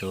2